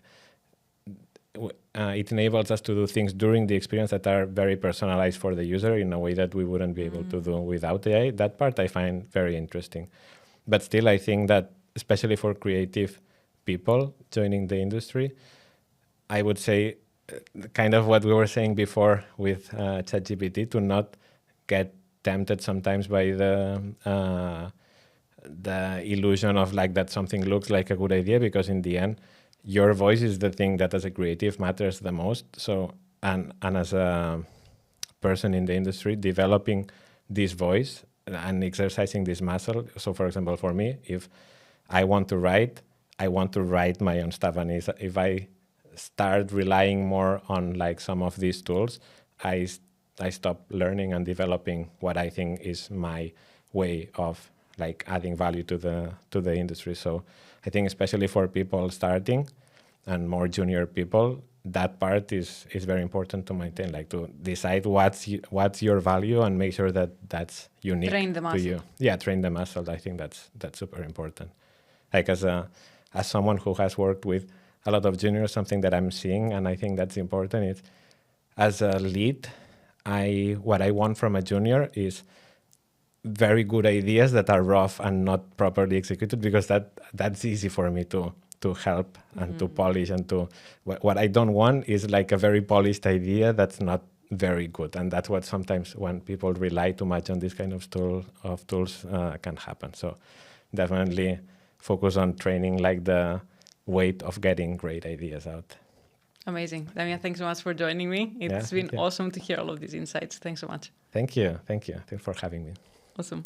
It enables us to do things during the experience that are very personalized for the user in a way that we wouldn't be able to do without AI. That part I find very interesting. But still, I think that especially for creative people joining the industry, I would say kind of what we were saying before with ChatGPT, to not get tempted sometimes by the illusion of like that something looks like a good idea, because in the end, your voice is the thing that as a creative matters the most. So, and as a person in the industry, developing this voice and exercising this muscle. So for example, for me, if I want to write my own stuff. And if I start relying more on like some of these tools, I stop learning and developing what I think is my way of like adding value to the industry. So I think especially for people starting and more junior people, that part is very important to maintain, like to decide what's your value and make sure that that's unique to you. Yeah, train the muscle. I think that's super important. Like as someone who has worked with a lot of juniors, something that I'm seeing, and I think that's important, is as a lead, what I want from a junior is very good ideas that are rough and not properly executed, because that's easy for me to help and to polish and to what I don't want is like a very polished idea that's not very good, and that's what sometimes when people rely too much on this kind of tools can happen. So definitely focus on training like the weight of getting great ideas out. Amazing. Damià, thanks so much for joining me. It's been awesome to hear all of these insights. Thanks so much. Thank you. Thanks for having me. Awesome.